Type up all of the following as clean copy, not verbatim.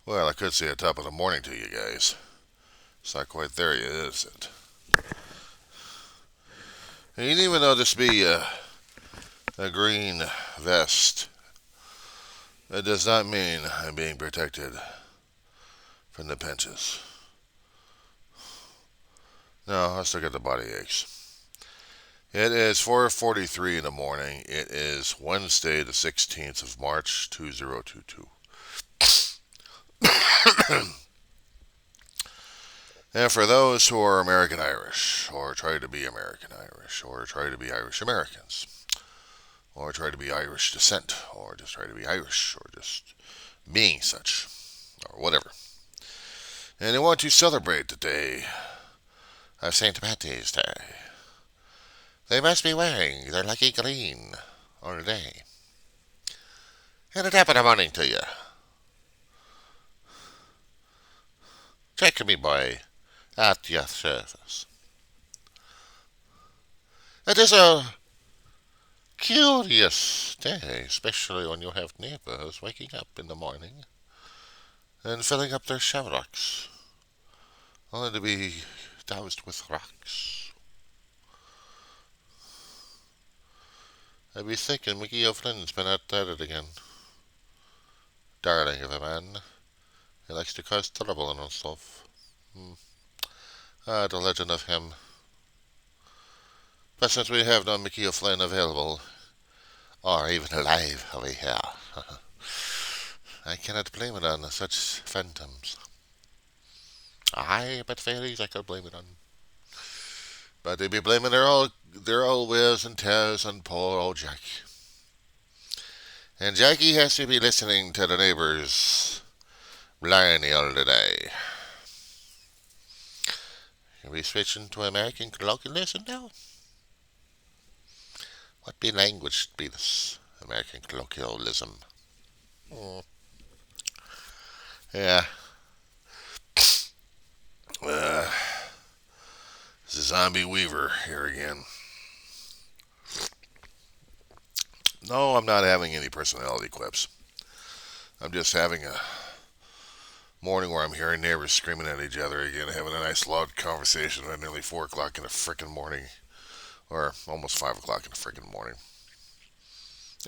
Well, I could say a top of the morning to you guys. It's not quite there yet, is it? And even though this be a green vest, it does not mean I'm being protected from the pinches. No, I still get the body aches. It is 4:43 in the morning. It is Wednesday, the 16th of March, 2022. And for those who are American Irish, or try to be American Irish, or try to be Irish Americans, or try to be Irish descent, or just try to be Irish, or just being such, or whatever, and they want to celebrate the day of St. Patty's Day, they must be wearing their lucky green all day. And a tap of the morning to you. Check me, boy, at your service. It is a curious day, especially when you have neighbors waking up in the morning and filling up their shamrocks, only to be doused with rocks. I'd be thinking Mickey O'Flynn's been at it again. Darling of a man. He likes to cause trouble and himself. The legend of him. But since we have no Mickey O'Flynn available, or even alive over here, I cannot blame it on such phantoms. Aye, but fairies I could blame it on. But they be blaming their old wears and tears on poor old Jack. And Jackie has to be listening to the neighbors blarney all the day. Are we switching to American colloquialism now? What be language be this American colloquialism? Hmm. Yeah. Uh, this is Zombie Weaver here again. No, I'm not having any personality quips. I'm just having a morning where I'm hearing neighbors screaming at each other again, having a nice loud conversation at nearly 4 o'clock in the frickin' morning, or almost 5 o'clock in the frickin' morning.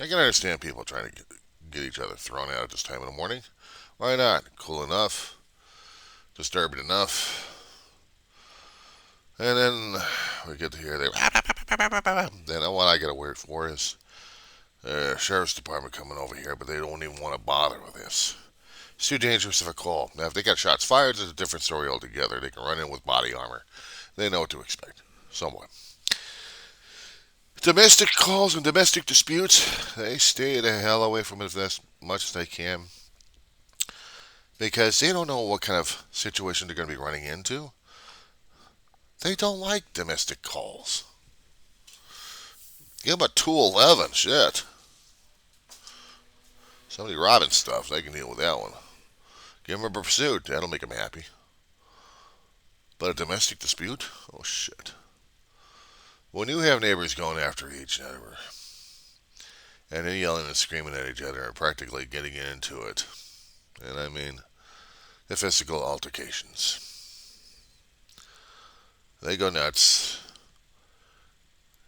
I can understand people trying to get each other thrown out at this time in the morning. Why not? Cool enough, disturbing enough. And then we get to hear they. Then what I get a word for is sheriff's department coming over here, but they don't even want to bother with this. It's too dangerous of a call. Now, if they got shots fired, it's a different story altogether. They can run in with body armor. They know what to expect. Somewhat. Domestic calls and domestic disputes, they stay the hell away from it as much as they can. Because they don't know what kind of situation they're going to be running into. They don't like domestic calls. Give them a 211, shit. Somebody robbing stuff, they can deal with that one. Give them a pursuit, that'll make them happy. But a domestic dispute? Oh shit. When you have neighbors going after each other, and then yelling and screaming at each other and practically getting into it, and I mean the physical altercations, they go nuts.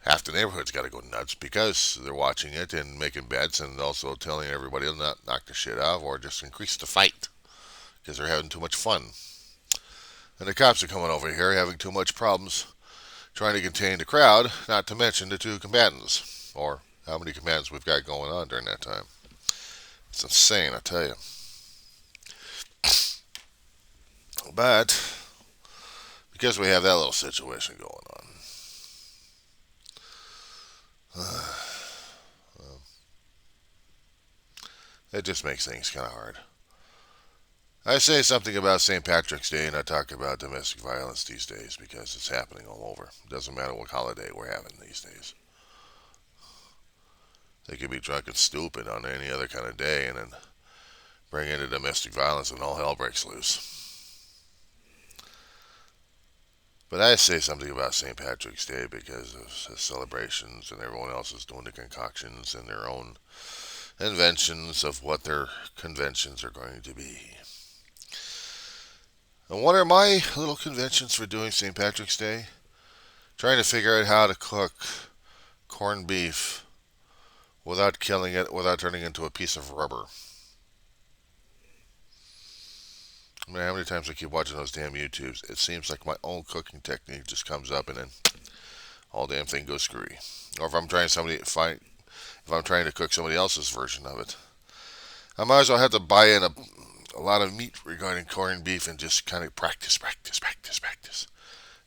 Half the neighborhood's got to go nuts because they're watching it and making bets and also telling everybody to not knock the shit off or just increase the fight because they're having too much fun. And the cops are coming over here having too much problems trying to contain the crowd, not to mention the two combatants, or how many combatants we've got going on during that time. It's insane, I tell you. But because we have that little situation going on, it just makes things kind of hard. I say something about St. Patrick's Day and I talk about domestic violence these days because it's happening all over. It doesn't matter what holiday we're having these days. They could be drunk and stupid on any other kind of day and then bring in the domestic violence and all hell breaks loose. But I say something about St. Patrick's Day because of the celebrations and everyone else is doing the concoctions and their own inventions of what their conventions are going to be. And what are my little conventions for doing St. Patrick's Day? Trying to figure out how to cook corned beef without killing it, without turning it into a piece of rubber. I mean, how many times I keep watching those damn YouTubes? It seems like my own cooking technique just comes up and then all damn thing goes screwy. Or if I'm trying to cook somebody else's version of it, I might as well have to buy in a lot of meat regarding corned beef and just kind of practice, practice, practice, practice.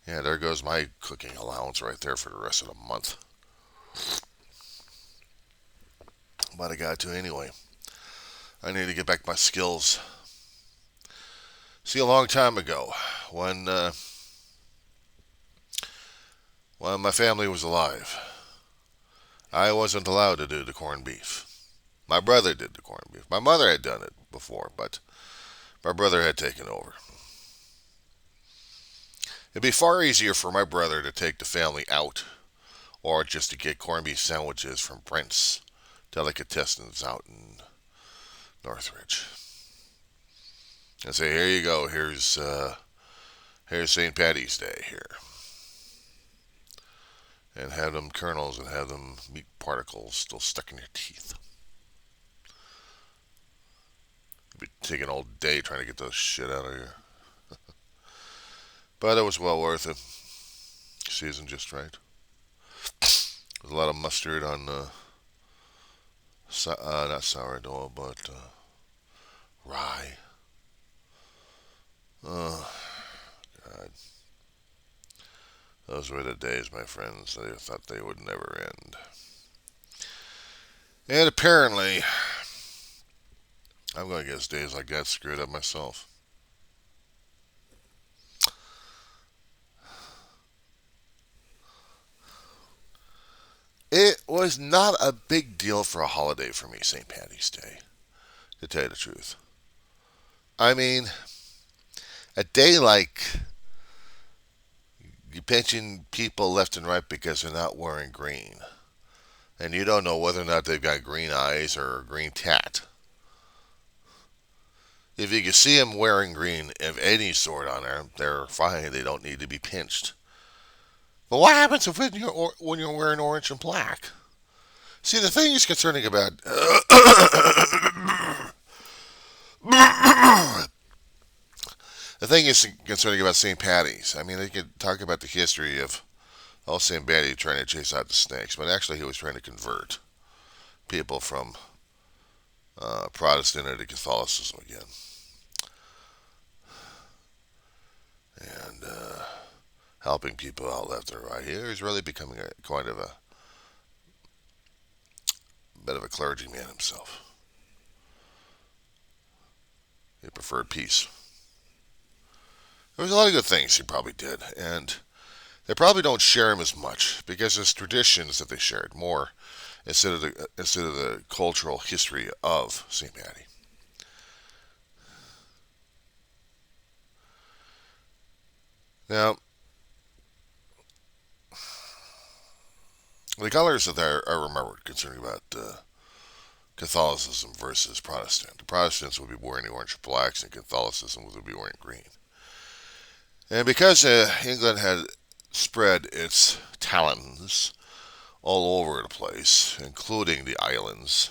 Yeah, there goes my cooking allowance right there for the rest of the month. But I got to anyway. I need to get back my skills. See, a long time ago, when when my family was alive, I wasn't allowed to do the corned beef. My brother did the corned beef. My mother had done it before, but my brother had taken over. It'd be far easier for my brother to take the family out, or just to get corned beef sandwiches from Brent's Delicatessens out in Northridge, and say, "Here you go. Here's St. Patty's Day here," and have them kernels and have them meat particles still stuck in your teeth. It'd be taking all day trying to get those shit out of here, but it was well worth it. Seasoned just right. With a lot of mustard on not sourdough, but rye. Oh, God. Those were the days, my friends. They thought they would never end. And apparently, I'm going to guess days like that screwed up myself. It was not a big deal for a holiday for me, St. Patty's Day, to tell you the truth. I mean, a day like you pinching people left and right because they're not wearing green, and you don't know whether or not they've got green eyes or a green tat. If you can see them wearing green of any sort on there, they're fine. They don't need to be pinched. But what happens if when you're wearing orange and black? See, the thing is concerning about the thing is concerning about St. Patty's. I mean, they could talk about the history of St. Patty trying to chase out the snakes, but actually he was trying to convert people from Protestant into Catholicism again, and helping people out left and right. He was really becoming a kind of a bit of a clergyman himself. He preferred peace. There was a lot of good things he probably did, and they probably don't share him as much because it's traditions that they shared more instead of the cultural history of St. Patty. Now, the colors that I remembered concerning about Catholicism versus Protestant. The Protestants would be wearing the orange and blacks, and Catholicism would be wearing green. And because England had spread its talons all over the place, including the islands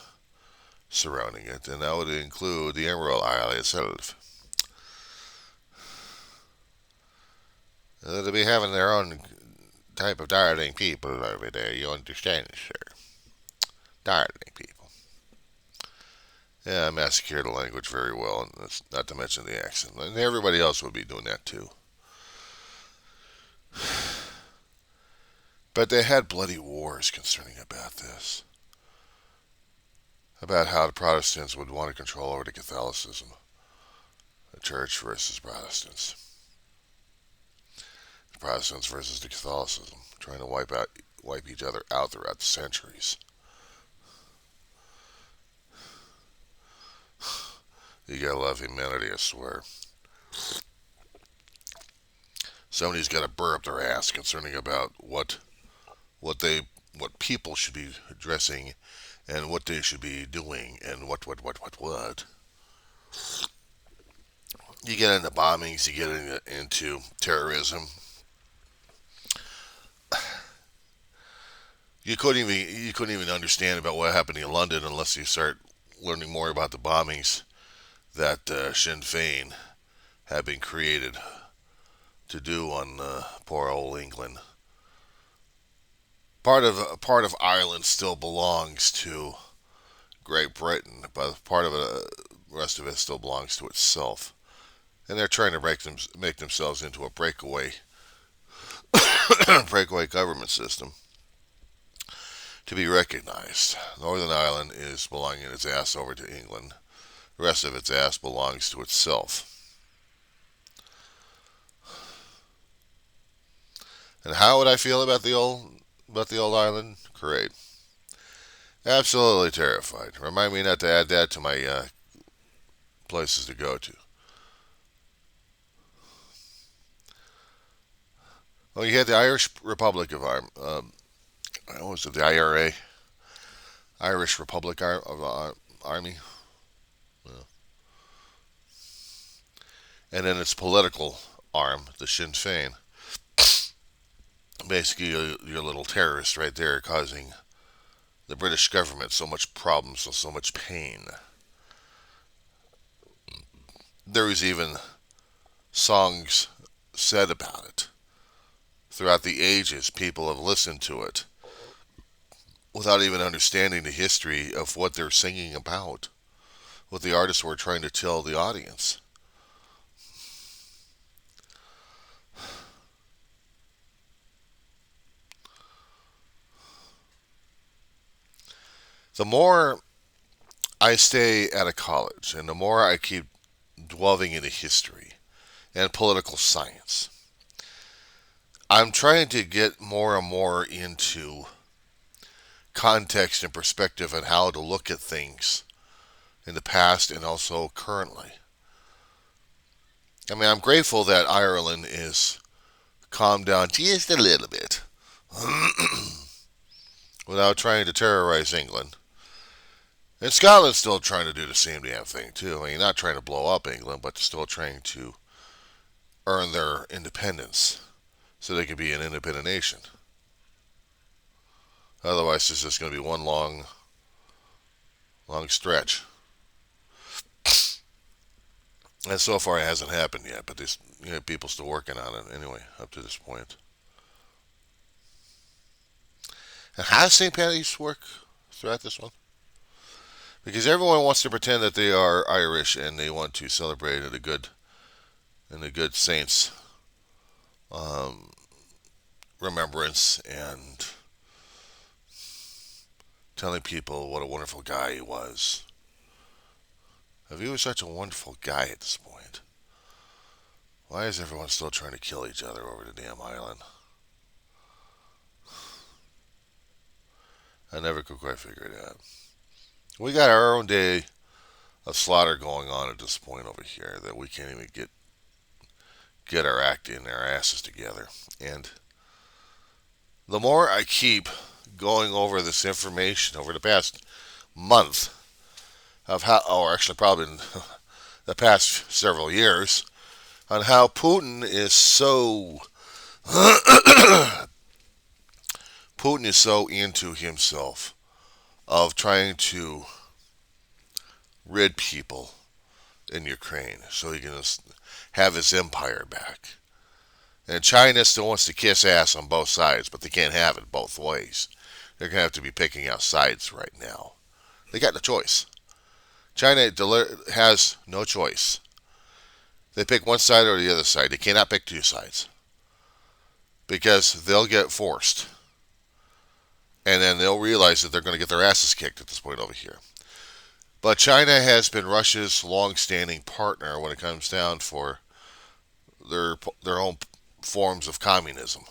surrounding it, and that would include the Emerald Isle itself. They'd be having their own type of darling people over there, you understand, sir? Darling people. Yeah, I massacred the language very well, and that's not to mention the accent. And everybody else would be doing that too. But they had bloody wars concerning about this. About how the Protestants would want to control over the Catholicism. The church versus Protestants. The Protestants versus the Catholicism. Trying to wipe each other out throughout the centuries. You gotta love humanity, I swear. Somebody's got to burr up their ass concerning about what they what people should be dressing and what they should be doing and what. You get into bombings, you get into terrorism. You couldn't even understand about what happened in London unless you start learning more about the bombings that Sinn Féin had been created to do on poor old England. Part of Ireland still belongs to Great Britain, but part of it, the rest of it still belongs to itself. And they're trying to make themselves into a breakaway government system to be recognized. Northern Ireland is belonging its ass over to England. The rest of its ass belongs to itself. And how would I feel about the old island? Great. Absolutely terrified. Remind me not to add that to my places to go to. Well, you had the Irish Republic of what was it, the IRA, Irish Republic of Army, yeah. And then its political arm, the Sinn Féin. Basically, your little terrorist right there, causing the British government so much problems, so much pain. There was even songs said about it. Throughout the ages, people have listened to it without even understanding the history of what they're singing about, what the artists were trying to tell the audience. The more I stay at a college and the more I keep delving into history and political science, I'm trying to get more and more into context and perspective on how to look at things in the past and also currently. I mean, I'm grateful that Ireland is calmed down just a little bit without trying to terrorize England. And Scotland's still trying to do the same damn thing, too. I mean, not trying to blow up England, but still trying to earn their independence so they can be an independent nation. Otherwise, it's just going to be one long stretch. And so far, it hasn't happened yet, but there's people still working on it anyway, up to this point. And how does St. Patty's work throughout this one? Because everyone wants to pretend that they are Irish and they want to celebrate in the good saints' um, remembrance and telling people what a wonderful guy he was. If he was such a wonderful guy at this point, why is everyone still trying to kill each other over the damn island? I never could quite figure it out. We got our own day of slaughter going on at this point over here that we can't even get our act in our asses together. And the more I keep going over this information over the past month of how, or actually probably in the past several years, on how Putin is so Putin is so into himself of trying to rid people in Ukraine so he can have his empire back. And China still wants to kiss ass on both sides, but they can't have it both ways. They're going to have to be picking out sides right now. They got no choice. China has no choice. They pick one side or the other side. They cannot pick two sides because they'll get forced. And then they'll realize that they're going to get their asses kicked at this point over here. But China has been Russia's long-standing partner when it comes down for their own forms of communism,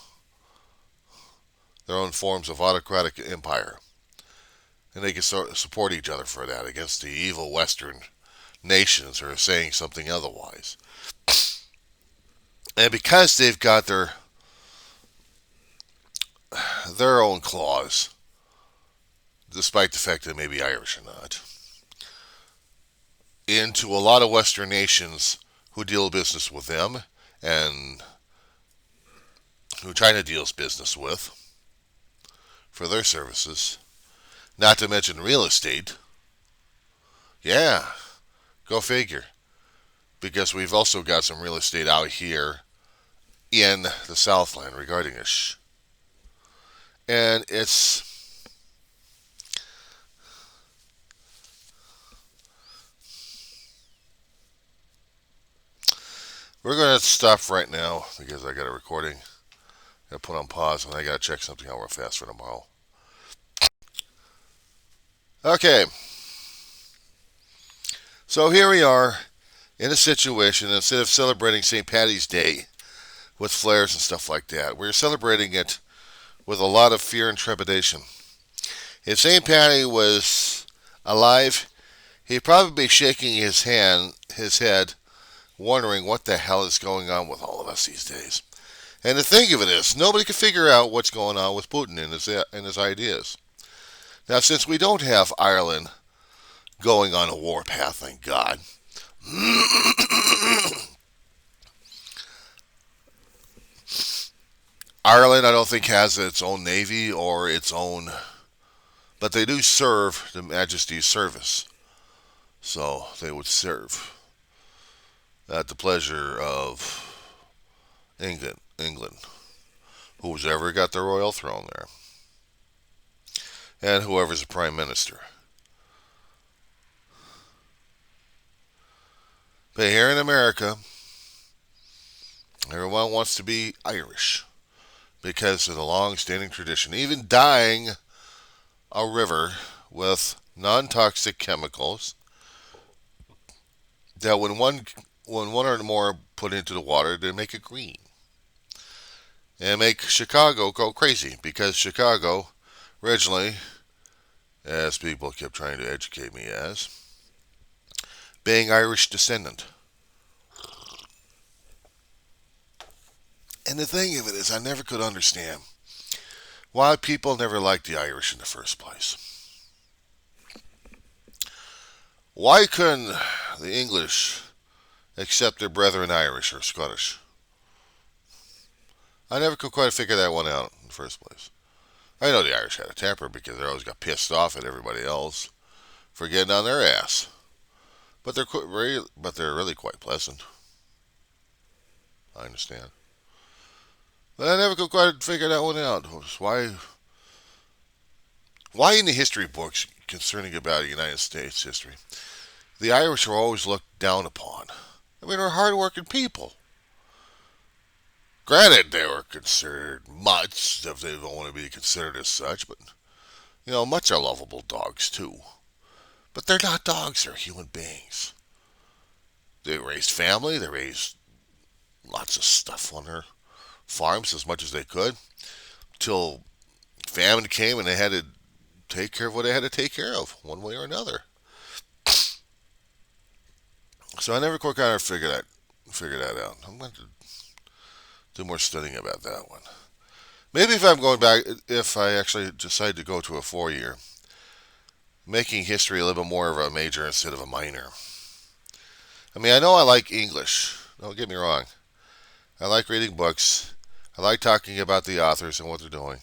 their own forms of autocratic empire. And they can support each other for that against the evil Western nations who are saying something otherwise. And because they've got their own claws, despite the fact that they may be Irish or not, into a lot of Western nations who deal business with them and who China deals business with for their services. Not to mention real estate. Yeah, go figure. Because we've also got some real estate out here in the Southland regarding this. And we're going to stop right now because I got a recording. I got to put on pause and I got to check something out real fast for tomorrow. Okay, so here we are in a situation. Instead of celebrating St. Patty's Day with flares and stuff like that, we're celebrating it with a lot of fear and trepidation. If St. Patty was alive, he'd probably be shaking his head, wondering what the hell is going on with all of us these days. And the thing of it is, nobody can figure out what's going on with Putin and his ideas. Now, since we don't have Ireland going on a war path, thank God, Ireland, I don't think, has its own navy or its own, but they do serve the Majesty's service. So they would serve at the pleasure of England, who's ever got the royal throne there, and whoever's the prime minister. But here in America, everyone wants to be Irish because of the long-standing tradition, even dyeing a river with non-toxic chemicals that when one or more are put into the water, they make it green. And make Chicago go crazy because Chicago, originally, as people kept trying to educate me as, being Irish descendant. And the thing of it is, I never could understand why people never liked the Irish in the first place. Why couldn't the English accept their brethren Irish or Scottish? I never could quite figure that one out in the first place. I know the Irish had a temper because they always got pissed off at everybody else for getting on their ass. But they're really quite pleasant. I understand. But I never could quite figure that one out. Why in the history books concerning about the United States history, the Irish are always looked down upon? I mean, they're hard-working people. Granted, they were considered mutts, if they don't want to be considered as such, but, mutts are lovable dogs, too. But they're not dogs, they're human beings. They raised family, they raised lots of stuff on their farms as much as they could, till famine came and they had to take care of what they had to take care of, one way or another. So I never quite kind of figured that out. I'm going to do more studying about that one. Maybe if I actually decide to go to a 4-year, making history a little bit more of a major instead of a minor. I mean, I know I like English. Don't get me wrong. I like reading books. I like talking about the authors and what they're doing.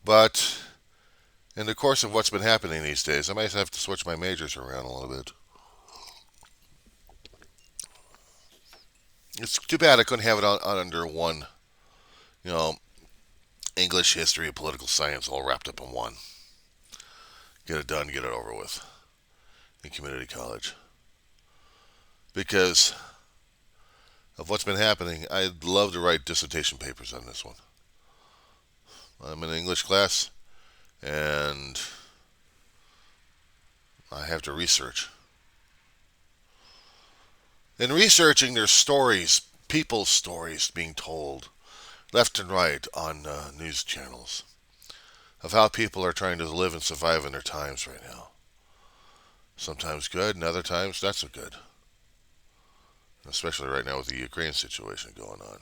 But in the course of what's been happening these days, I might have to switch my majors around a little bit. It's too bad I couldn't have it on under one, English, history, and political science all wrapped up in one. Get it done, get it over with in community college. Because of what's been happening, I'd love to write dissertation papers on this one. I'm in English class, and I have to research. In researching, there's stories, people's stories being told left and right on news channels of how people are trying to live and survive in their times right now. Sometimes good, and other times not so good. Especially right now with the Ukraine situation going on.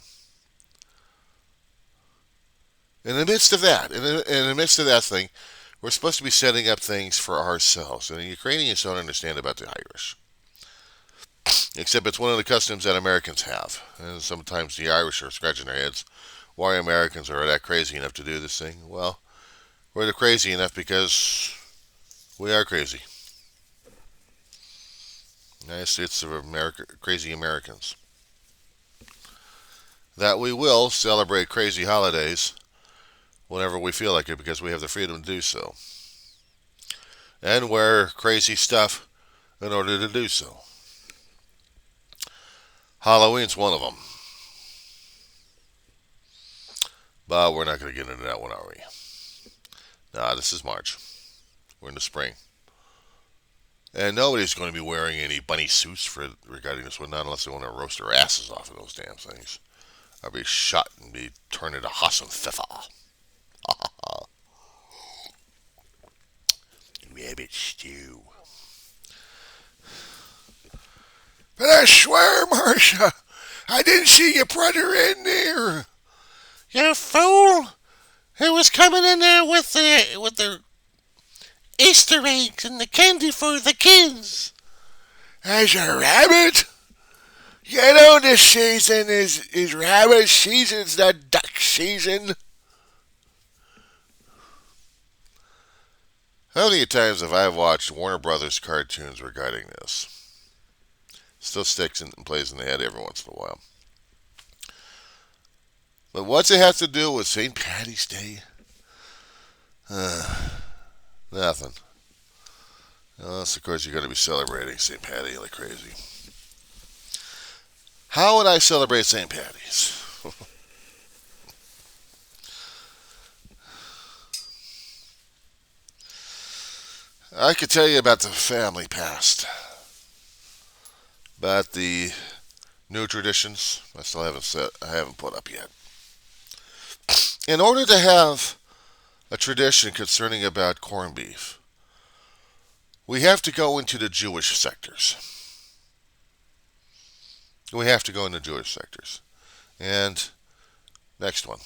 In the midst of that, in the midst of that thing, we're supposed to be setting up things for ourselves. And the Ukrainians don't understand about the Irish. Except it's one of the customs that Americans have. And sometimes the Irish are scratching their heads why Americans are that crazy enough to do this thing. Well, we're crazy enough because we are crazy. United States of America, crazy Americans. That we will celebrate crazy holidays whenever we feel like it because we have the freedom to do so. And wear crazy stuff in order to do so. Halloween's one of them. But we're not going to get into that one, are we? Nah, this is March. We're in the spring. And nobody's going to be wearing any bunny suits regarding this one, not unless they want to roast their asses off of those damn things. I'll be shot and be turned into Hassan Fifa. Rabbit stew. But I swear, Marcia, I didn't see your brother in there. You fool! Who was coming in there with the Easter eggs and the candy for the kids? As a rabbit? You know this season is rabbit season, it's not duck season. How many times have I watched Warner Brothers cartoons regarding this? Still sticks and plays in the head every once in a while. But what's it have to do with St. Patty's Day? Nothing. Unless, of course, you're going to be celebrating St. Patty like crazy. How would I celebrate St. Patty's? I could tell you about the family past. But the new traditions, I haven't put up yet. In order to have a tradition concerning about corned beef, we have to go into the Jewish sectors. We have to go into Jewish sectors. And next one.